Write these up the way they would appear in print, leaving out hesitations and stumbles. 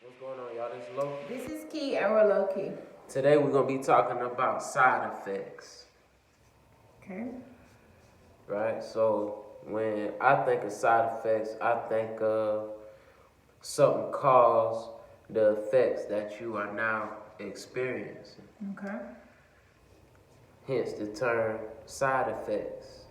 What's going on, y'all? This is Low. This is Key and we're low key. Today we're gonna be talking about side effects, Okay. right? So when I think of side effects, I think of something cause the effects that you are now experiencing. Okay. Hence the term side effects.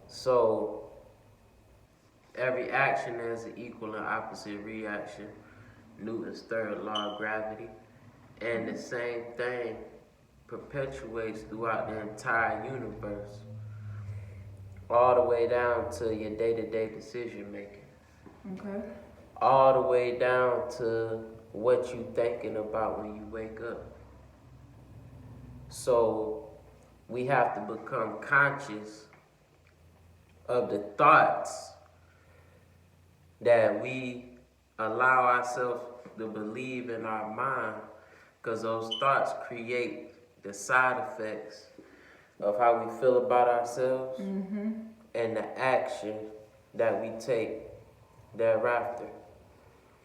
So every action has an equal and opposite reaction. Newton's third law of gravity. And the same thing perpetuates throughout the entire universe, all the way down to your day-to-day decision making, Okay. all the way down to what you thinking about when you wake up. So we have to become conscious of the thoughts that we allow ourselves to believe in our mind, because those thoughts create the side effects of how we feel about ourselves and the action that we take thereafter.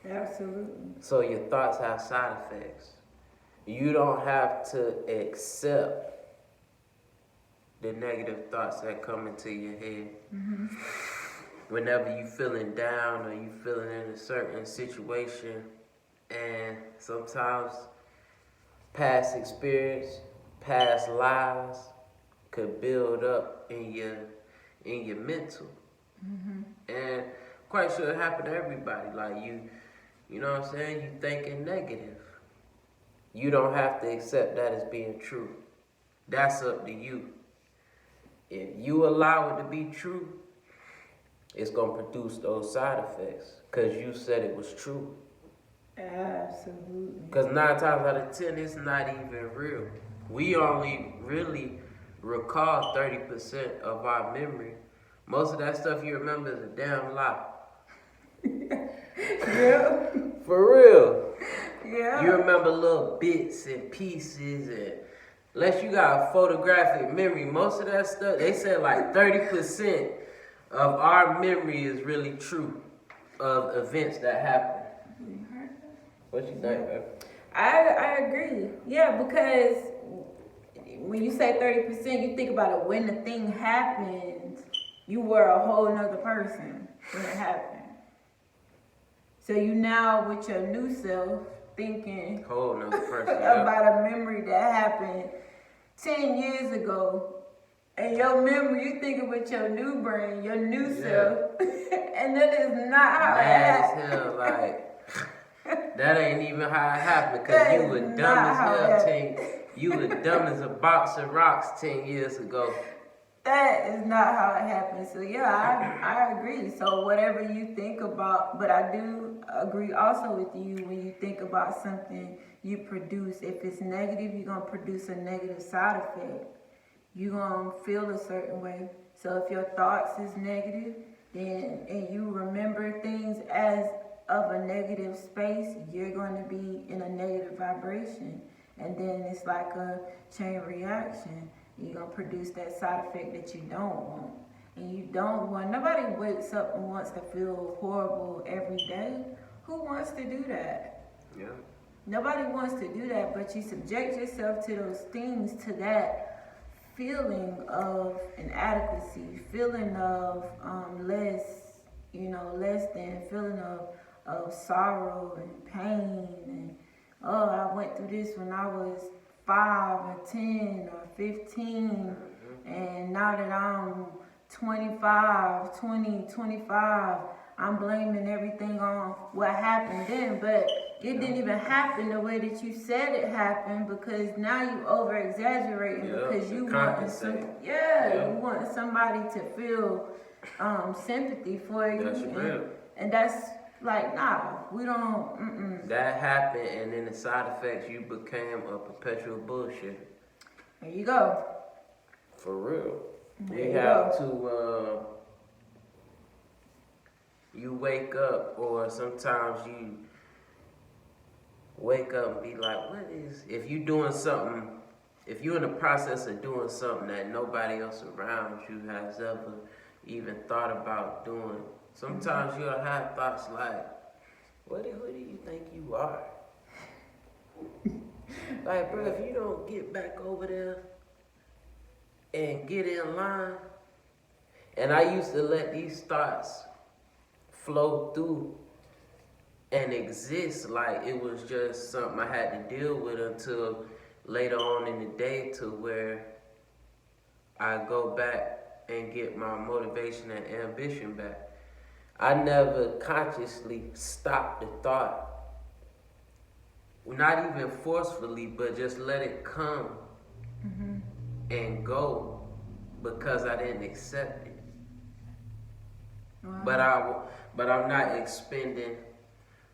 Absolutely. So your thoughts have side effects. You don't have to accept the negative thoughts that come into your head. Whenever you feeling down or you feeling in a certain situation, and sometimes past experience, past lives could build up in your mental. And quite sure it happen to everybody. Like you know what I'm saying? You thinking negative. You don't have to accept that as being true. That's up to you. If you allow it to be true, it's gonna produce those side effects because you said it was true. Absolutely. Because 9 times out of 10, it's not even real. We only really recall 30% of our memory. Most of that stuff you remember is a damn lie. Yeah. For real. Yeah. You remember little bits and pieces, and unless you got a photographic memory, most of that stuff, they said like 30% of our memory is really true of events that happen. What you think, man? I agree. Yeah, because when you say 30%, you think about it when the thing happened, you were a whole nother person when it happened. So you now with your new self thinking Whole nother person. Yeah. about a memory that happened 10 years ago. And your memory, you thinking with your new brain, your new self. And that is not how it Mad happened. as hell, like that ain't even how it happened. Cause you were dumb as hell. You were dumb as a box of rocks 10 years ago. That is not how it happened. So yeah, I agree. So whatever you think about, but I do agree also with you when you think about something you produce. If it's negative, you're gonna produce a negative side effect. You're gonna feel a certain way. So if your thoughts is negative, then and you remember things as of a negative space, you're gonna be in a negative vibration. And then it's like a chain reaction. You're going to produce that side effect that you don't want. And you don't want, nobody wakes up and wants to feel horrible every day. Who wants to do that? Yeah. Nobody wants to do that, but you subject yourself to those things, to that feeling of inadequacy, feeling of less, less than, feeling of sorrow and pain. And, oh, I went through this when I was 5 or 10 or 15, and now that I'm 25, 20, 25, I'm blaming everything on what happened then, but it didn't even happen the way that you said it happened, because now you over exaggerating because you want somebody to feel sympathy for you. That's real. And that's like, nah, we don't. That happened, and then the side effects, you became a perpetual bullshitter. There you go. For real. There You have to, you wake up, or sometimes you wake up and be like, what is, if you doing something, if you're in the process of doing something that nobody else around you has ever even thought about doing, sometimes you'll have thoughts like, who do you think you are? Like, bro, if you don't get back over there and get in line, and I used to let these thoughts flow through and exist like it was just something I had to deal with until later on in the day, to where I go back and get my motivation and ambition back. I never consciously stopped the thought, not even forcefully, but just let it come and go, because I didn't accept it. Wow. But I'm not expending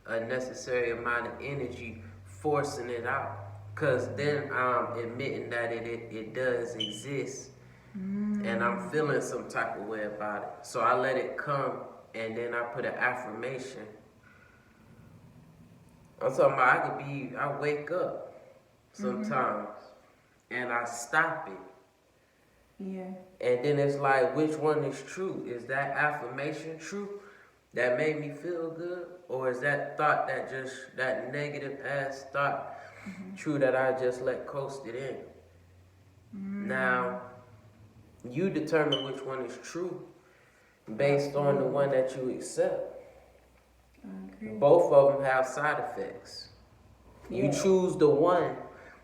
a necessary amount of energy forcing it out, because then I'm admitting that it does exist, and I'm feeling some type of way about it. So I let it come, and then I put an affirmation. I'm talking about I wake up sometimes and I stop it. Yeah. And then it's like, which one is true? Is that affirmation true that made me feel good? Or is that thought, that negative ass thought, true, that I just let coast it in? Now, you determine which one is true based on the one that you accept. Okay. Both of them have side effects. You Yeah. choose the one,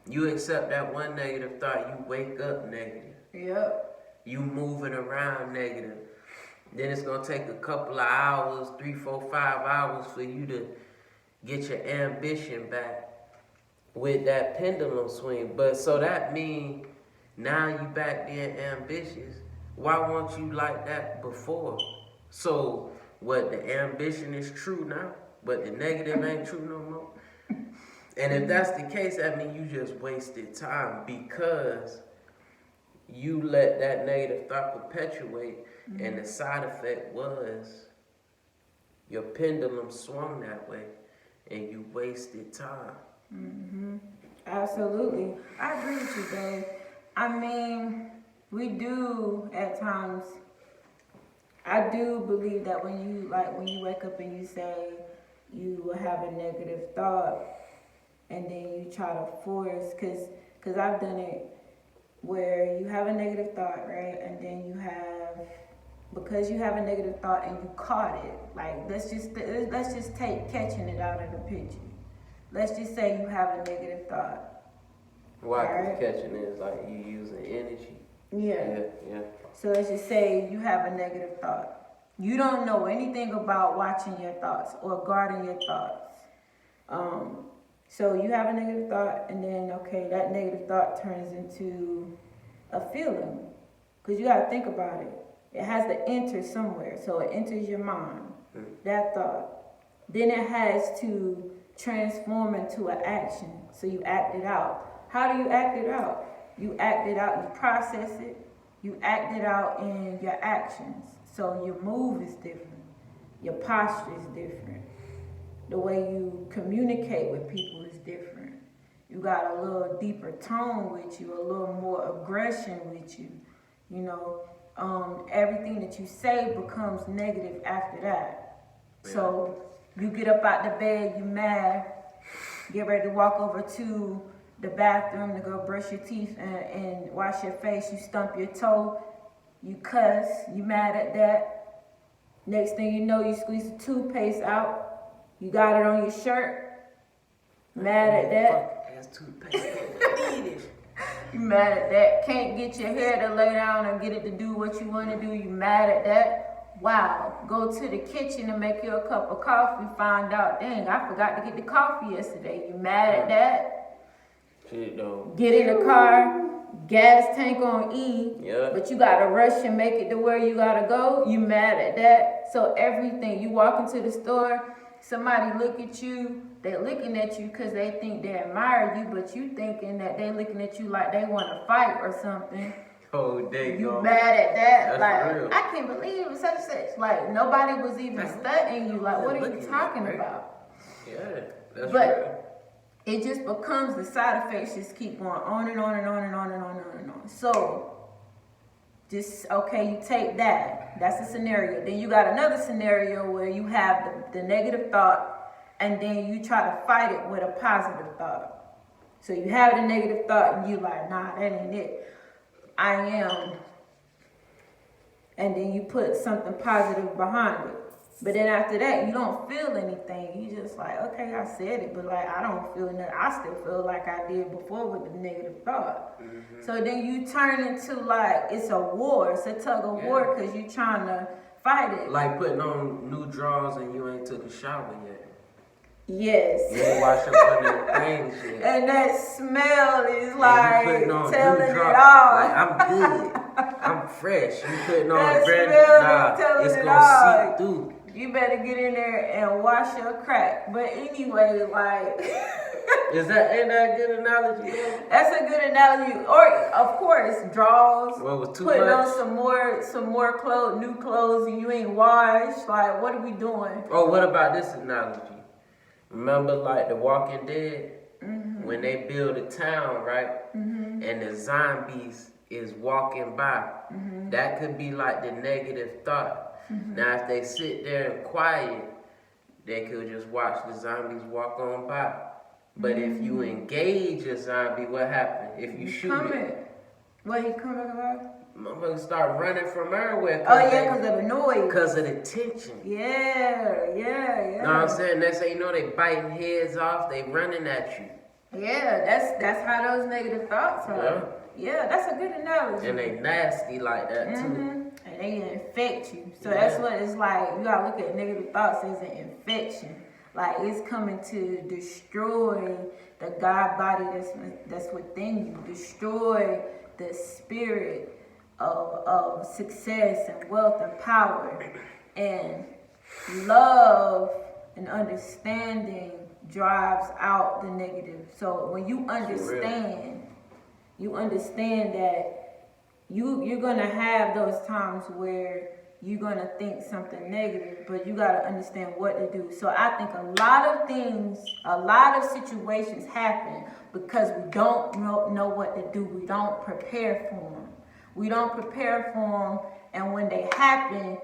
you accept that one negative thought, you wake up negative. Yep. You moving around negative. Then it's gonna take a couple of hours, 3, 4, 5 hours for you to get your ambition back with that pendulum swing. But so that means now you back being ambitious. Why weren't you like that before? So what, the ambition is true now, but the negative ain't true no more? And if that's the case, that means you just wasted time, because you let that negative thought perpetuate, and the side effect was your pendulum swung that way, and you wasted time. Absolutely. I agree with you, babe. I mean, we do at times. I do believe that when you wake up and you say you will have a negative thought, and then you try to force, cause I've done it where you have a negative thought, right, and then because you have a negative thought and you caught it. Like, let's just take catching it out of the picture. Let's just say you have a negative thought. Why? Alright. Catching is like you using energy. Yeah. Yeah. So let's just say you have a negative thought. You don't know anything about watching your thoughts or guarding your thoughts. So you have a negative thought, and then, okay, that negative thought turns into a feeling. Because you got to think about it. It has to enter somewhere. So it enters your mind, that thought. Then it has to transform into an action. So you act it out. How do you act it out? You act it out, you process it, you act it out in your actions. So your move is different. Your posture is different. The way you communicate with people is different. You got a little deeper tone with you, a little more aggression with you. You know, everything that you say becomes negative after that. Yeah. So you get up out the bed, you mad, get ready to walk over to the bathroom to go brush your teeth and wash your face, you stump your toe, you cuss, you mad at that. Next thing you know, you squeeze the toothpaste out, you got it on your shirt, mad at that. Ass toothpaste. You mad at that. Can't get your hair to lay down and get it to do what you want to do, you mad at that. Wow, go to the kitchen and make you a cup of coffee, find out, dang, I forgot to get the coffee yesterday, you mad at that. Get in the car, gas tank on E, but you gotta rush and make it to where you gotta go, you mad at that. So everything, you walk into the store, somebody look at you, they're looking at you because they think they admire you, but you thinking that they looking at you like they want to fight or something. Oh, there you mad at that. That's like, real. I can't believe it was such and such. Like, nobody was even studying you. Like, what are you talking about? Yeah, that's but real. It just becomes the side effects just keep going on and on and on and on and on and on. So, just, okay, you take that. That's a scenario. Then you got another scenario where you have the negative thought, and then you try to fight it with a positive thought. So you have the negative thought and you like, nah, that ain't it. I am. And then you put something positive behind it. But then after that, you don't feel anything. You just like, okay, I said it, but like I don't feel nothing. I still feel like I did before with the negative thought. Mm-hmm. So then you turn into like it's a war. It's a tug of war because you're trying to fight it. Like putting on new drawers and you ain't took a shower yet. Yes. You ain't washed up on them things yet. And that smell is like telling it all. Like I'm good. I'm fresh. You putting on that brand new, it's gonna seep through. You better get in there and wash your crack. But anyway, like ain't that a good analogy? Yeah? That's a good analogy. Or of course, drawers. Well, it was too putting much. on some more clothes, new clothes, and you ain't washed. Like, what are we doing? Oh, what about this analogy? Remember, like The Walking Dead, mm-hmm. when they build a town, right? Mm-hmm. And the zombies is walking by. Mm-hmm. That could be like the negative thought. Mm-hmm. Now, if they sit there and quiet, they could just watch the zombies walk on by. But mm-hmm. if you engage a zombie, what happens? If you shoot it, what he coming about? Motherfuckers start running from everywhere. Oh yeah, because of the noise. Because of the tension. Yeah. Know what I'm saying? Next thing you know, they biting heads off. They running at you. Yeah, that's how those negative thoughts are. Yeah, that's a good analogy. And they nasty like that too. Mm-hmm. And they infect you. So that's what it's like. You gotta look at negative thoughts as an infection. Like it's coming to destroy the God body that's within you. Destroy the spirit of success and wealth and power. And love and understanding drives out the negative. So when you understand that you're gonna have those times where you're gonna think something negative, but you gotta understand what to do. So I think a lot of situations happen because we don't know what to do. We don't prepare for them. And when they happen,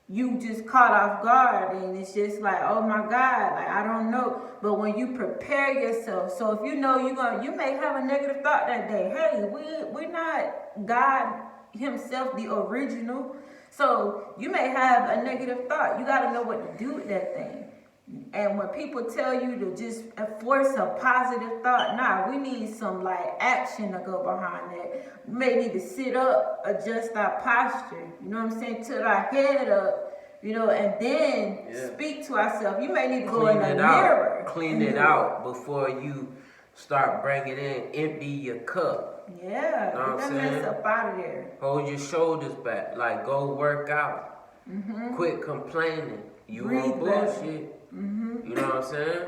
you just caught off guard, and it's just like, oh my God, like I don't know. But when you prepare yourself, so if you know you may have a negative thought that day. Hey, we're not God Himself, the original. So you may have a negative thought. You got to know what to do with that thing. And when people tell you to just force a positive thought, nah, we need some like action to go behind that. We may need to sit up, adjust our posture, you know what I'm saying, tilt our head up, you know, and then speak to ourselves. You may need to go in the mirror. Clean it out before you start bringing in, empty your cup. Yeah, know what get that mess up out of there. Hold your shoulders back, like go work out. Mm-hmm. Quit complaining. You on bullshit. Mm-hmm. You know what I'm saying?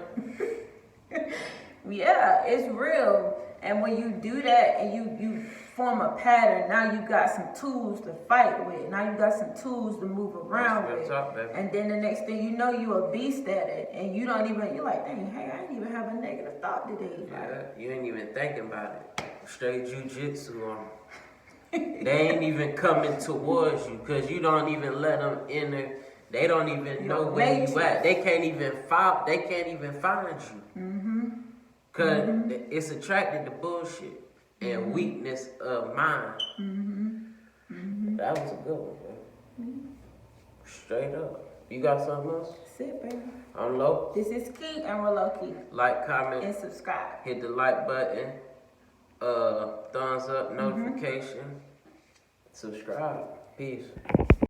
Yeah, it's real. And when you do that and you form a pattern, now you got some tools to fight with. Now you got some tools to move around with. And then the next thing you know, you a beast at it. And you're like, dang, hey, I didn't even have a negative thought today. Yeah, you ain't even thinking about it. Straight jujitsu on them. They ain't even coming towards you because you don't even let them enter. They don't even know where you at. They can't even find you. Mm-hmm. Cause it's attracted to bullshit and weakness of mind. Mm-hmm. Mm-hmm. That was a good one, man. Straight up. You got something else? That's it, baby. I'm low. This is Key and we're low key. Like, comment, and subscribe. Hit the like button. Thumbs up, notification. Subscribe. Peace.